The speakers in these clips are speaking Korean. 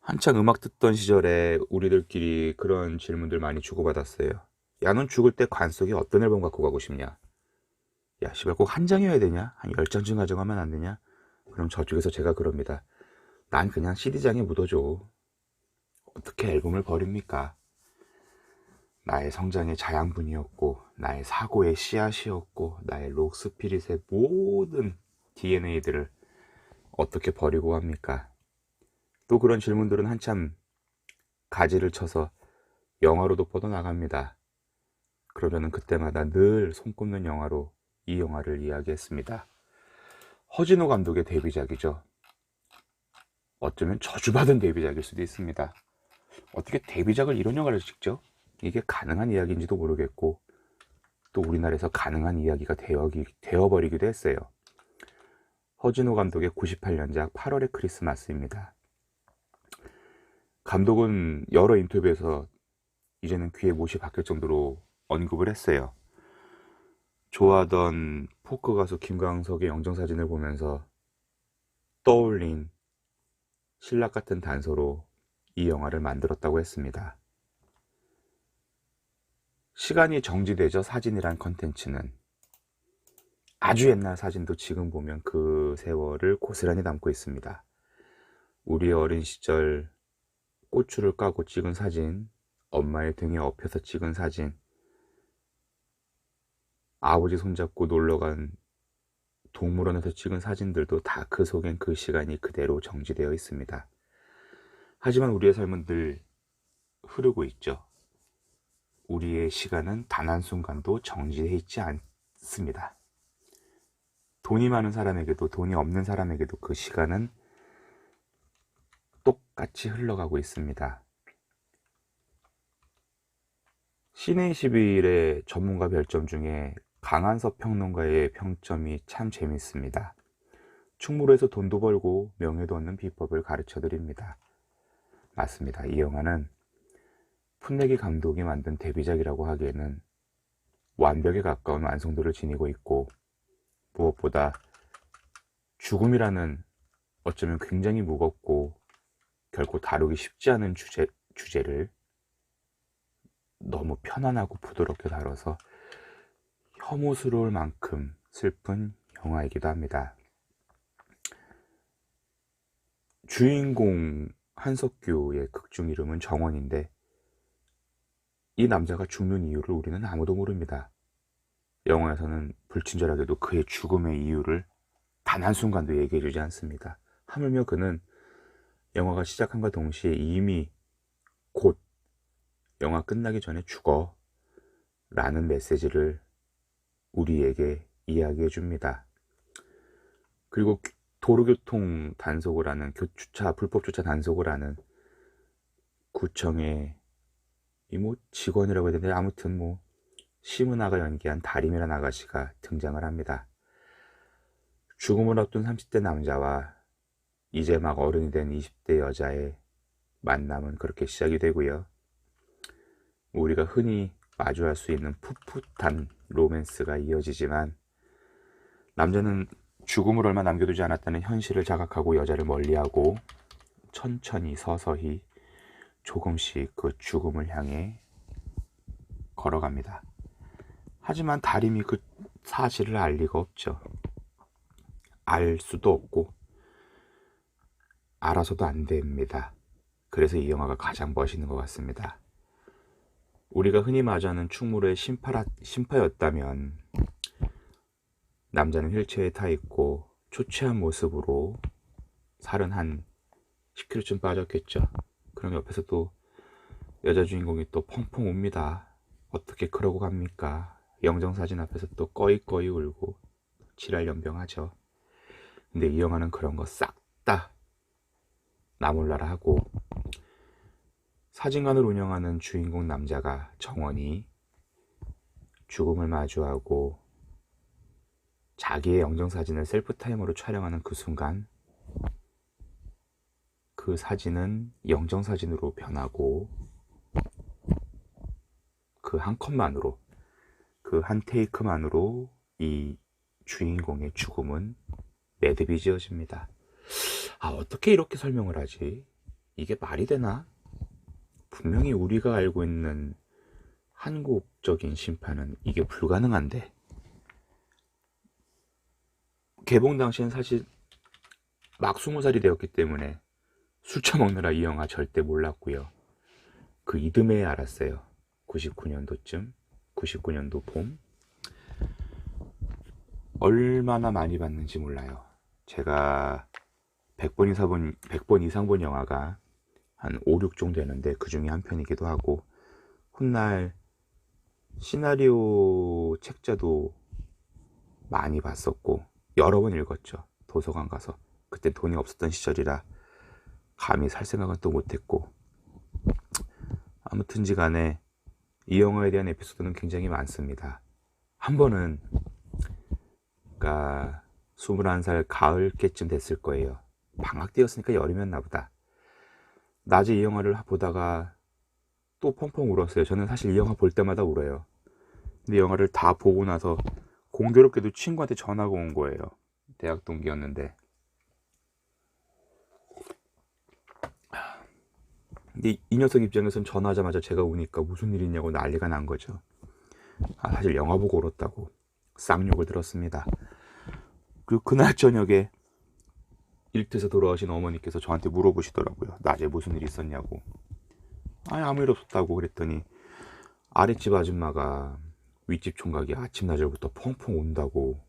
한창 음악 듣던 시절에 우리들끼리 그런 질문들 많이 주고받았어요. 야, 넌 죽을 때 관 속에 어떤 앨범 갖고 가고 싶냐? 야, 씨발 꼭 한 장이어야 되냐? 한 10장쯤 가져가면 안 되냐? 그럼 저쪽에서 제가 그럽니다. 난 그냥 CD장에 묻어줘. 어떻게 앨범을 버립니까? 나의 성장의 자양분이었고, 나의 사고의 씨앗이었고, 나의 록스피릿의 모든 DNA들을 어떻게 버리고 합니까? 또 그런 질문들은 한참 가지를 쳐서 영화로도 뻗어나갑니다. 그러려는 그때마다 늘 손꼽는 영화로 이 영화를 이야기했습니다. 허진호 감독의 데뷔작이죠. 어쩌면 저주받은 데뷔작일 수도 있습니다. 어떻게 데뷔작을 이런 영화를 찍죠? 이게 가능한 이야기인지도 모르겠고 또 우리나라에서 가능한 이야기가 되어버리기도 했어요. 허진호 감독의 98년작 8월의 크리스마스입니다. 감독은 여러 인터뷰에서 이제는 귀에 못이 박힐 정도로 언급을 했어요. 좋아하던 포크 가수 김광석의 영정사진을 보면서 떠올린 신락 같은 단서로 이 영화를 만들었다고 했습니다. 시간이 정지되죠. 사진이란 컨텐츠는 아주 옛날 사진도 지금 보면 그 세월을 고스란히 담고 있습니다. 우리의 어린 시절 고추를 까고 찍은 사진, 엄마의 등에 업혀서 찍은 사진, 아버지 손잡고 놀러간 동물원에서 찍은 사진들도 다 그 속엔 그 시간이 그대로 정지되어 있습니다. 하지만 우리의 삶은 늘 흐르고 있죠. 우리의 시간은 단 한순간도 정지되어 있지 않습니다. 돈이 많은 사람에게도 돈이 없는 사람에게도 그 시간은 똑같이 흘러가고 있습니다. 시내21의 전문가 별점 중에 강한섭 평론가의 평점이 참 재밌습니다. 충무로에서 돈도 벌고 명예도 얻는 비법을 가르쳐 드립니다. 맞습니다. 이 영화는 풋내기 감독이 만든 데뷔작이라고 하기에는 완벽에 가까운 완성도를 지니고 있고 무엇보다 죽음이라는 어쩌면 굉장히 무겁고 결코 다루기 쉽지 않은 주제를 너무 편안하고 부드럽게 다뤄서 혐오스러울 만큼 슬픈 영화이기도 합니다. 주인공 한석규의 극중 이름은 정원인데 이 남자가 죽는 이유를 우리는 아무도 모릅니다. 영화에서는 불친절하게도 그의 죽음의 이유를 단 한순간도 얘기해주지 않습니다. 하물며 그는 영화가 시작함과 동시에 이미 곧 영화 끝나기 전에 죽어 라는 메시지를 우리에게 이야기해 줍니다. 그리고 도로교통 단속을 하는 불법 주차 단속을 하는 구청의 직원이라고 해야 되는데 아무튼 시문화가 연기한 다림이라는 아가씨가 등장을 합니다. 죽음을 앞둔 30대 남자와 이제 막 어른이 된 20대 여자의 만남은 그렇게 시작이 되고요. 우리가 흔히 마주할 수 있는 풋풋한 로맨스가 이어지지만 남자는 죽음을 얼마 남겨두지 않았다는 현실을 자각하고 여자를 멀리하고 천천히 서서히 조금씩 그 죽음을 향해 걸어갑니다. 하지만 다림이 그 사실을 알 리가 없죠. 알 수도 없고 알아서도 안 됩니다. 그래서 이 영화가 가장 멋있는 것 같습니다. 우리가 흔히 마주하는 충무로의 심파였다면 남자는 휠체어에 타 있고 초췌한 모습으로 살은 한 10kg쯤 빠졌겠죠. 그럼 옆에서 또 여자 주인공이 또 펑펑 웁니다. 어떻게 그러고 갑니까? 영정사진 앞에서 또 꺼이꺼이 울고 지랄연병하죠. 근데 이 영화는 그런 거 싹 다 나몰라라 하고 사진관을 운영하는 주인공 남자가 정원이 죽음을 마주하고 자기의 영정사진을 셀프타임으로 촬영하는 그 순간 그 사진은 영정사진으로 변하고 그 한 컷만으로 그 한 테이크만으로 이 주인공의 죽음은 매듭이 지어집니다. 어떻게 이렇게 설명을 하지? 이게 말이 되나? 분명히 우리가 알고 있는 한국적인 심판은 이게 불가능한데, 개봉 당시엔 사실 막 20살이 되었기 때문에 술 처먹느라 이 영화 절대 몰랐고요. 그 이듬해에 알았어요. 99년도쯤, 99년도 봄. 얼마나 많이 봤는지 몰라요. 제가 100번 이상 본 영화가 한 5, 6종 되는데 그 중에 한 편이기도 하고, 훗날 시나리오 책자도 많이 봤었고 여러 번 읽었죠. 도서관 가서. 그때 돈이 없었던 시절이라 감히 살 생각은 또 못했고, 아무튼지 간에 이 영화에 대한 에피소드는 굉장히 많습니다. 한 번은 그러니까 21살 가을께쯤 됐을 거예요. 방학 때였으니까 여름이었나 보다. 낮에 이 영화를 보다가 또 펑펑 울었어요. 저는 사실 이 영화 볼 때마다 울어요. 근데 영화를 다 보고 나서 공교롭게도 친구한테 전화가 온 거예요. 대학 동기였는데. 근데 이 녀석 입장에선 전화하자마자 제가 우니까 무슨 일 있냐고 난리가 난 거죠. 사실 영화 보고 울었다고 쌍욕을 들었습니다. 그리고 그날 저녁에 일터에서 돌아오신 어머니께서 저한테 물어보시더라고요. 낮에 무슨 일 있었냐고. 아니, 아무 일 없었다고 그랬더니 아랫집 아줌마가 윗집 총각이 아침 낮에부터 펑펑 운다고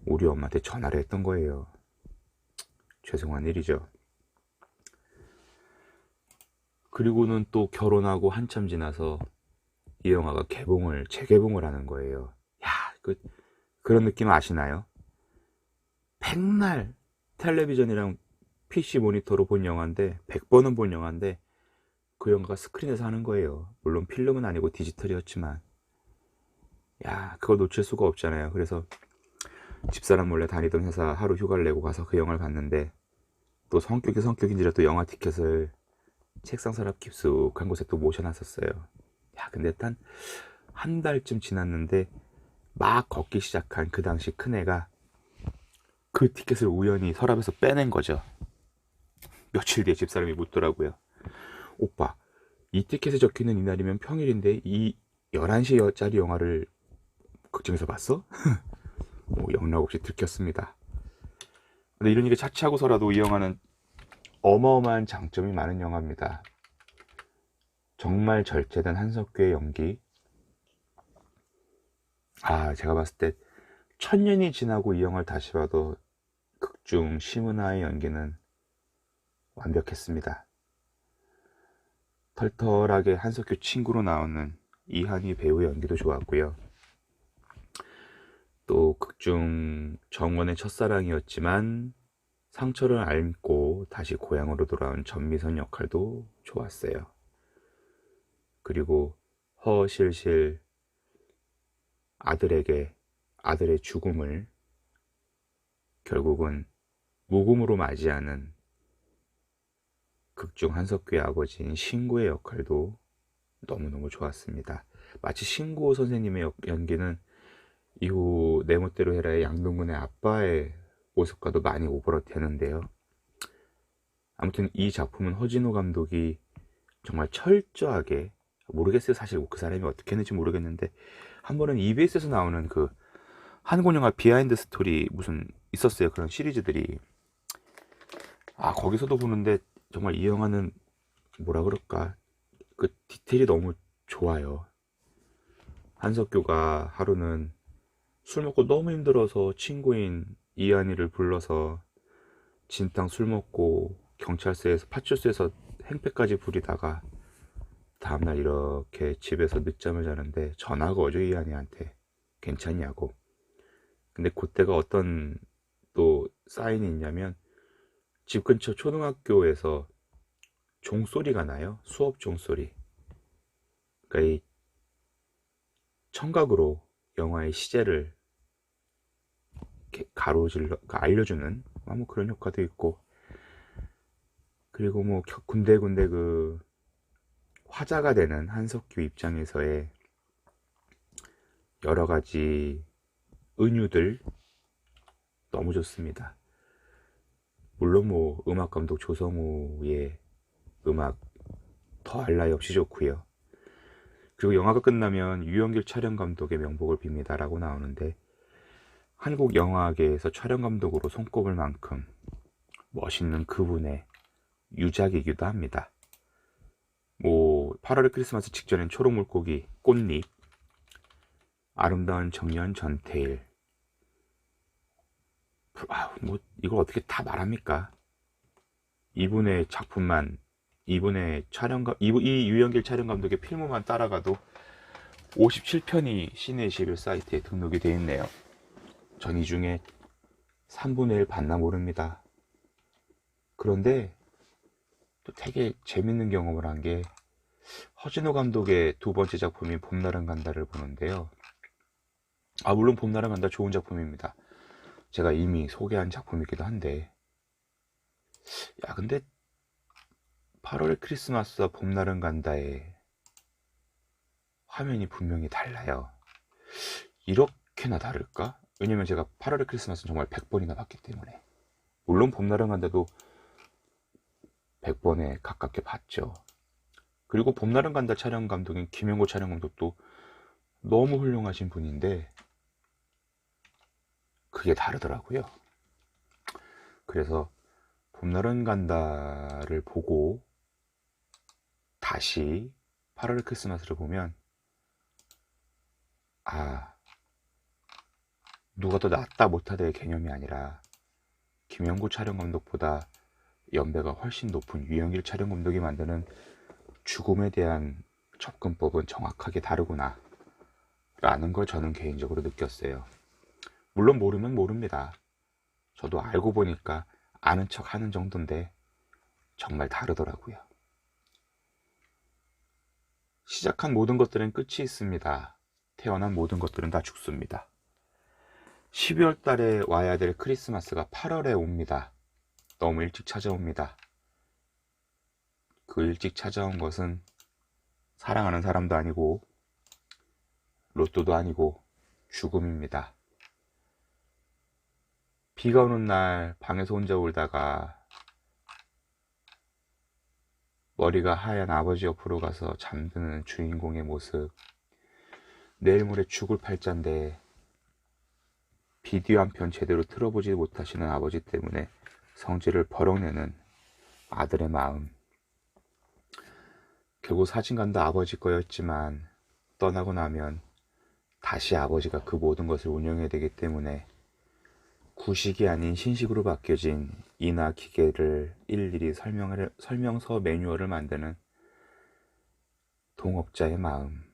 우리 엄마한테 전화를 했던 거예요. 죄송한 일이죠. 그리고는 또 결혼하고 한참 지나서 이 영화가 재개봉을 하는 거예요. 야, 그런 느낌 아시나요? 백날 텔레비전이랑 PC 모니터로 본 영화인데, 100번은 본 영화인데 그 영화가 스크린에서 하는 거예요. 물론 필름은 아니고 디지털이었지만, 야, 그거 놓칠 수가 없잖아요. 그래서 집사람 몰래 다니던 회사 하루 휴가를 내고 가서 그 영화를 봤는데, 또 성격인지라 또 영화 티켓을 책상 서랍 깊숙한 곳에 또 모셔놨었어요. 야, 근데 한 달쯤 지났는데 막 걷기 시작한 그 당시 큰애가 그 티켓을 우연히 서랍에서 빼낸 거죠. 며칠 뒤에 집사람이 묻더라고요. 오빠, 이 티켓에 적혀있는 이날이면 평일인데 이 11시짜리 영화를 극장에서 봤어? 영락 없이 들켰습니다. 근데 이런 일이 차치하고서라도 이 영화는 어마어마한 장점이 많은 영화입니다. 정말 절제된 한석규의 연기. 제가 봤을 때 1000년이 지나고 이 영화를 다시 봐도 극중 심은하의 연기는 완벽했습니다. 털털하게 한석규 친구로 나오는 이한희 배우의 연기도 좋았고요. 또 극중 정원의 첫사랑이었지만 상처를 안고 다시 고향으로 돌아온 전미선 역할도 좋았어요. 그리고 허실실 아들의 죽음을 결국은 무금으로 맞이하는 극중 한석규의 아버지인 신구의 역할도 너무너무 좋았습니다. 마치 신구 선생님의 연기는 이후 내 멋대로 해라의 양동근의 아빠의 모습과도 많이 오버랩되는데요. 아무튼 이 작품은 허진호 감독이 정말 철저하게, 모르겠어요. 사실 그 사람이 어떻게 했는지 모르겠는데, 한 번은 EBS에서 나오는 그 한국 영화 비하인드 스토리 무슨 있었어요. 그런 시리즈들이. 거기서도 보는데 정말 이 영화는 뭐라 그럴까, 그 디테일이 너무 좋아요. 한석규가 하루는 술 먹고 너무 힘들어서 친구인 이한이를 불러서 진탕 술 먹고 경찰서에서 파출소에서 행패까지 부리다가 다음날 이렇게 집에서 늦잠을 자는데 전화가 오죠. 이한이한테 괜찮냐고. 근데 그때가 어떤 또 사인이 있냐면, 집 근처 초등학교에서 종소리가 나요. 수업 종소리. 그러니까 이 청각으로 영화의 시제를 가로질러 알려주는 뭐 그런 효과도 있고, 그리고 뭐 군데군데 그 화자가 되는 한석규 입장에서의 여러 가지 은유들 너무 좋습니다. 물론 뭐 음악 감독 조성우의 음악 더할 나위 없이 좋고요. 그리고 영화가 끝나면 유영길 촬영 감독의 명복을 빕니다라고 나오는데 한국 영화계에서 촬영 감독으로 손꼽을 만큼 멋있는 그분의 유작이기도 합니다. 뭐 8월의 크리스마스 직전엔 초록물고기, 꽃잎, 아름다운 정년 전태일. 뭐 이걸 어떻게 다 말합니까? 이분의 작품만, 이분의 이 유영길 촬영 감독의 필모만 따라가도 57편이 시내 21 사이트에 등록이 되어 있네요. 전 이 중에 3분의 1 봤나 모릅니다. 그런데 또 되게 재밌는 경험을 한 게 허진호 감독의 두 번째 작품인 봄날은 간다를 보는데요. 물론 봄날은 간다 좋은 작품입니다. 제가 이미 소개한 작품이기도 한데, 근데 8월 크리스마스와 봄날은 간다의 화면이 분명히 달라요. 이렇게나 다를까? 왜냐면 제가 8월의 크리스마스는 정말 100번이나 봤기 때문에. 물론 봄날은 간다도 100번에 가깝게 봤죠. 그리고 봄날은 간다 촬영 감독인 김영고 촬영 감독도 너무 훌륭하신 분인데 그게 다르더라고요. 그래서 봄날은 간다를 보고 다시 8월 크리스마스를 보면 누가 더 낫다 못하다의 개념이 아니라 김영구 촬영 감독보다 연배가 훨씬 높은 유영길 촬영 감독이 만드는 죽음에 대한 접근법은 정확하게 다르구나 라는 걸 저는 개인적으로 느꼈어요. 물론 모르면 모릅니다. 저도 알고 보니까 아는 척 하는 정도인데 정말 다르더라고요. 시작한 모든 것들은 끝이 있습니다. 태어난 모든 것들은 다 죽습니다. 12월 달에 와야 될 크리스마스가 8월에 옵니다. 너무 일찍 찾아옵니다. 그 일찍 찾아온 것은 사랑하는 사람도 아니고 로또도 아니고 죽음입니다. 비가 오는 날 방에서 혼자 울다가 머리가 하얀 아버지 옆으로 가서 잠드는 주인공의 모습. 내일 모레 죽을 팔자인데 비디오 한 편 제대로 틀어보지 못하시는 아버지 때문에 성질을 버럭내는 아들의 마음. 결국 사진관도 아버지 거였지만 떠나고 나면 다시 아버지가 그 모든 것을 운영해야 되기 때문에 구식이 아닌 신식으로 바뀌어진 이나 기계를 일일이 설명서 매뉴얼을 만드는 동업자의 마음.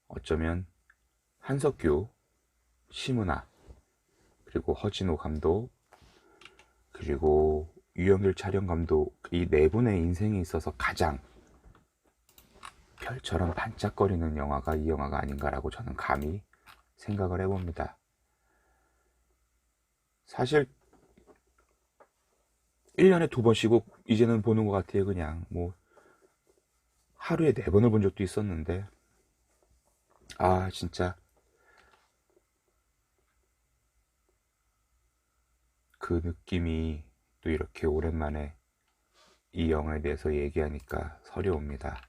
어쩌면 한석규, 심은하, 그리고 허진호 감독, 그리고 유영길 촬영 감독, 이 네 분의 인생에 있어서 가장 별처럼 반짝거리는 영화가 이 영화가 아닌가라고 저는 감히 생각을 해봅니다. 사실 1년에 2번씩 이제는 보는 것 같아요. 그냥 뭐 하루에 4번을 본 적도 있었는데 진짜 그 느낌이 또 이렇게 오랜만에 이 영화에 대해서 얘기하니까 서려옵니다.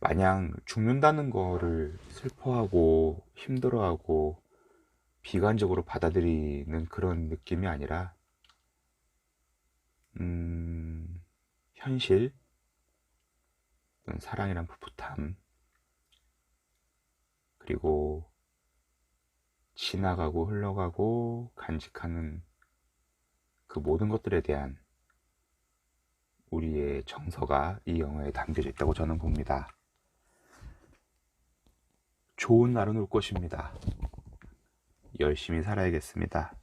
마냥 죽는다는 거를 슬퍼하고 힘들어하고 비관적으로 받아들이는 그런 느낌이 아니라 현실, 사랑이란 풋풋함, 그리고 지나가고 흘러가고 간직하는 그 모든 것들에 대한 우리의 정서가 이 영화에 담겨져 있다고 저는 봅니다. 좋은 날은 올 것입니다. 열심히 살아야겠습니다.